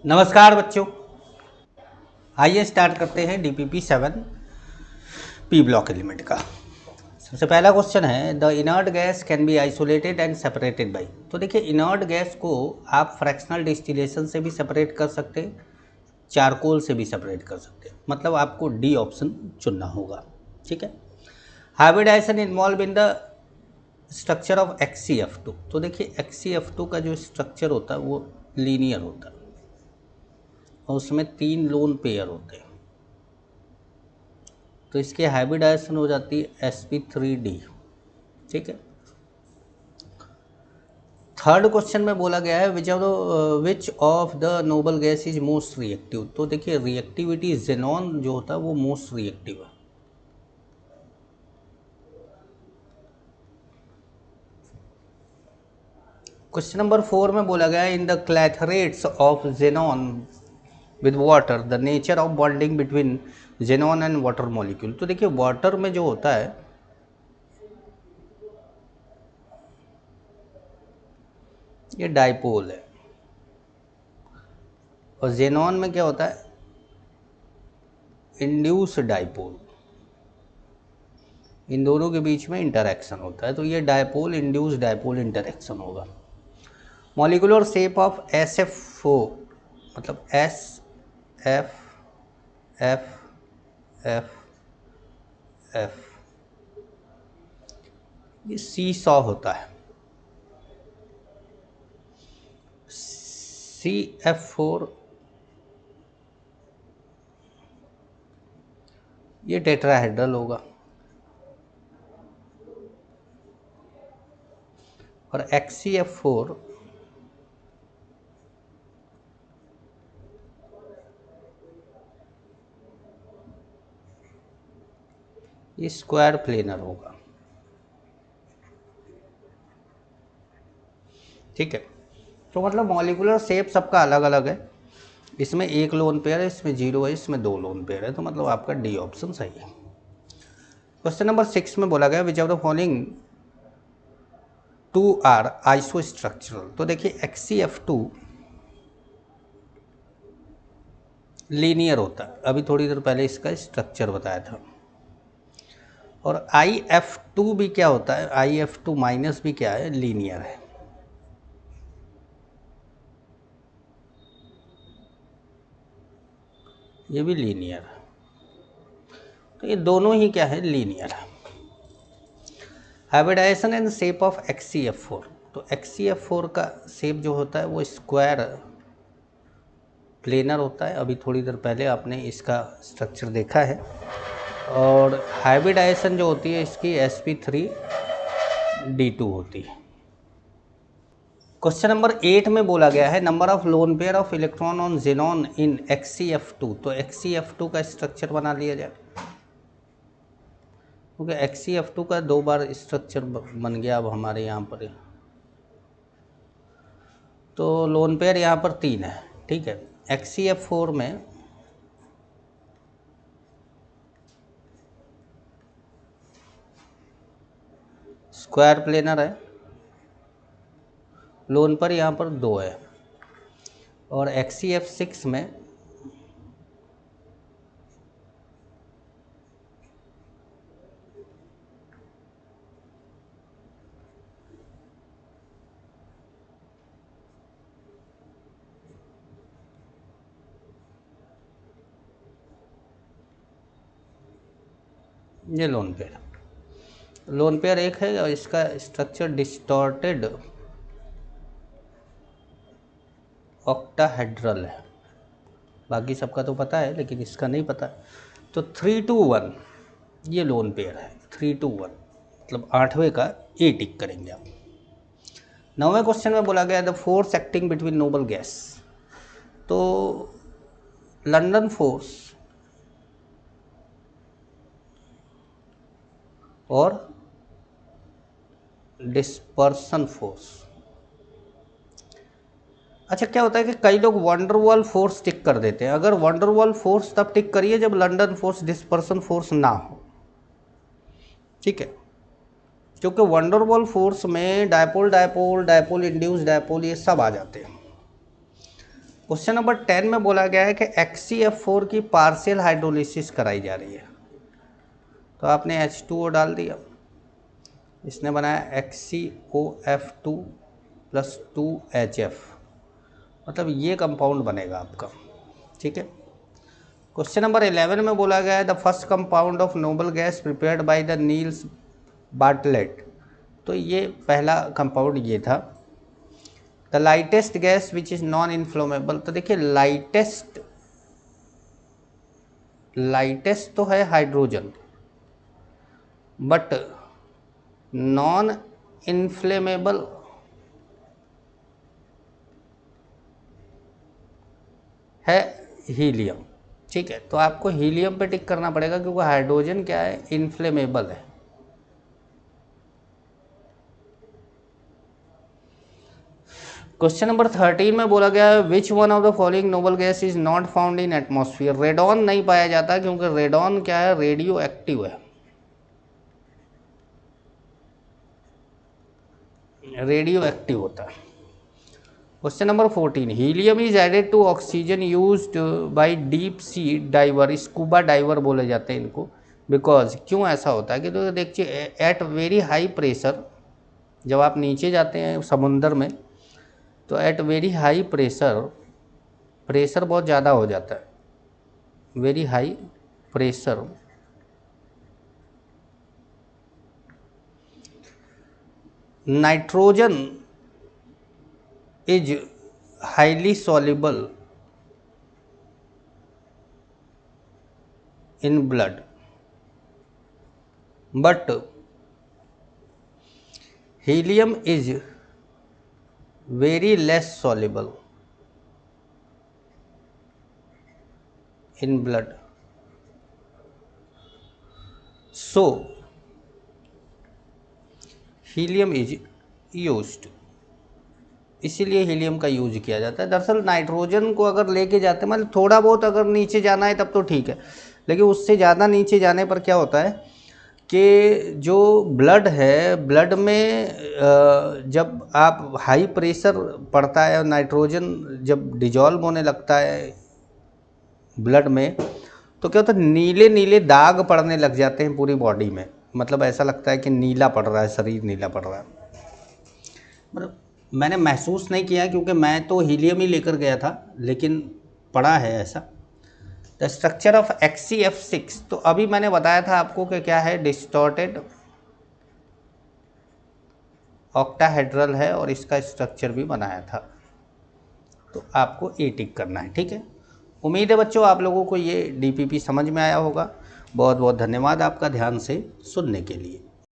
नमस्कार बच्चों, आइए स्टार्ट करते हैं डीपीपी 7 पी ब्लॉक एलिमेंट का। सबसे पहला क्वेश्चन है the inert gas can be isolated and separated by. तो देखिए, इनर्ट गैस को आप फ्रैक्शनल डिस्टिलेशन से भी सेपरेट कर सकते हैं, चारकोल से भी सेपरेट कर सकते हैं, मतलब आपको डी ऑप्शन चुनना होगा। ठीक है। Hybridization involve in the structure of XCF2। तो देखिए, XCF2 का जो स्ट्रक्चर होता है वो लीनियर होता है और उसमें 3 लोन पेयर होते हैं, तो इसकी हाइब्रिडाइजेशन हो जाती है sp3d। ठीक है। थर्ड क्वेश्चन में बोला गया है which of the noble gas is most reactive. तो देखिए, रिएक्टिविटी जेनॉन जो होता है वो मोस्ट रिएक्टिव है। क्वेश्चन नंबर 4 में बोला गया है in the clathrates of xenon with water the nature of bonding between xenon and water molecule. तो देखिए, वाटर में जो होता है ये डाइपोल है और जेनॉन में क्या होता है, इंड्यूस डाइपोल। इन दोनों के बीच में इंटरेक्शन होता है, तो ये डाइपोल इंड्यूस डाइपोल इंटरेक्शन होगा। मॉलिकुलर शेप ऑफ SFO, मतलब SFFF, ये सी सॉ होता है। CF4 ये टेट्राहेड्रल होगा और XCF4 ये स्क्वायर प्लेनर होगा। ठीक है। तो मतलब मॉलिकुलर शेप सबका अलग अलग है, इसमें एक लोन पेयर है, इसमें 0 है, इसमें 2 लोन पेयर है, तो मतलब आपका डी ऑप्शन सही है। क्वेश्चन नंबर 6 में बोला गया which of the following 2 are isostructural. तो देखिए, XCF2 लीनियर होता है, अभी थोड़ी देर पहले इसका स्ट्रक्चर बताया था। और IF2 भी क्या होता है, IF2 माइनस भी क्या है, लीनियर है। ये भी लीनियर है, तो ये दोनों ही क्या है, लीनियर है। Hybridization and shape of XCF4। तो XCF4 का शेप जो होता है वो स्क्वायर प्लेनर होता है, अभी थोड़ी देर पहले आपने इसका स्ट्रक्चर देखा है। और हाइब्रिडाइजेशन जो होती है इसकी sp3d2 होती है। क्वेश्चन नंबर 8 में बोला गया है number of lone pair of electron on xenon in XCF2। तो XCF2 का स्ट्रक्चर बना लिया जाए, क्योंकि XCF2 का 2 बार स्ट्रक्चर बन गया अब हमारे यहाँ पर। तो लोन पेयर यहाँ पर 3 है। ठीक है। XCF4 में स्क्वायर प्लेनर है, लोन पर यहाँ पर 2 है, और XCF6 में ये लोन पेयर एक है और इसका स्ट्रक्चर डिस्टॉर्टेड ऑक्टाहेड्रल है। बाकी सबका तो पता है लेकिन इसका नहीं पता। तो 3 to 1 ये लोन पेयर है, 3 to 1 मतलब 8वें का ए टिक करेंगे आप। 9वें क्वेश्चन में बोला गया the force acting between noble gas. तो लंदन फोर्स और डिस्पर्सन फोर्स। अच्छा, क्या होता है कि कई लोग वंडरवॉल फोर्स टिक कर देते हैं। अगर वंडरवॉल फोर्स तब टिक करिए जब लंदन फोर्स डिस्पर्सन फोर्स ना हो। ठीक है। क्योंकि वंडरवॉल फोर्स में dipole dipole dipole induce dipole ये सब आ जाते हैं। क्वेश्चन नंबर 10 में बोला गया है कि HCF4 की पार्शियल हाइड्रोलिसिस कराई जा रही है। तो आपने H2O डाल दिया, इसने बनाया HCOF2 + 2HF, मतलब ये कंपाउंड बनेगा आपका। ठीक है। क्वेश्चन नंबर 11 में बोला गया है the first compound of noble gas prepared by the Niels Bartlett. तो ये पहला कंपाउंड ये था। The lightest gas which is non inflammable. तो देखिए लाइटेस्ट तो है हाइड्रोजन, बट नॉन इन्फ्लेमेबल है हीलियम। ठीक है, तो आपको हीलियम पे टिक करना पड़ेगा क्योंकि हाइड्रोजन क्या है, इन्फ्लेमेबल है। क्वेश्चन नंबर 13 में बोला गया है which one of the following noble gas is not found in atmosphere. Radon नहीं पाया जाता क्योंकि रेडॉन क्या है, रेडियो एक्टिव है, रेडियो एक्टिव होता है। Question number 14 helium is added to oxygen used by deep sea diver. Scuba diver बोले जाते हैं इनको, बिकॉज क्यों ऐसा होता है कि तो देखिए एट वेरी हाई प्रेशर, जब आप नीचे जाते हैं समुंदर में तो एट वेरी हाई प्रेशर बहुत ज़्यादा हो जाता है, very high pressure nitrogen is highly soluble in blood, but helium is very less soluble in blood, so helium is used। इसीलिए हीलियम का यूज किया जाता है। दरअसल नाइट्रोजन को अगर लेके जाते हैं, मतलब थोड़ा बहुत अगर नीचे जाना है तब तो ठीक है, लेकिन उससे ज़्यादा नीचे जाने पर क्या होता है कि जो ब्लड है, ब्लड में जब आप हाई प्रेशर पड़ता है और नाइट्रोजन जब डिजॉल्व होने लगता है ब्लड में, तो क्या होता है, नीले नीले दाग पड़ने लग जाते हैं पूरी बॉडी में। मतलब ऐसा लगता है कि नीला पड़ रहा है, शरीर नीला पड़ रहा है। मतलब मैंने महसूस नहीं किया क्योंकि मैं तो हीलियम ही लेकर गया था, लेकिन पढ़ा है ऐसा। द स्ट्रक्चर ऑफ HCF6, तो अभी मैंने बताया था आपको कि क्या है, डिस्टॉर्टेड ऑक्टाहेड्रल है और इसका स्ट्रक्चर भी बनाया था। तो आपको ए टिक करना है। ठीक है, उम्मीद है बच्चों आप लोगों को ये DPP समझ में आया होगा। बहुत बहुत धन्यवाद आपका ध्यान से सुनने के लिए।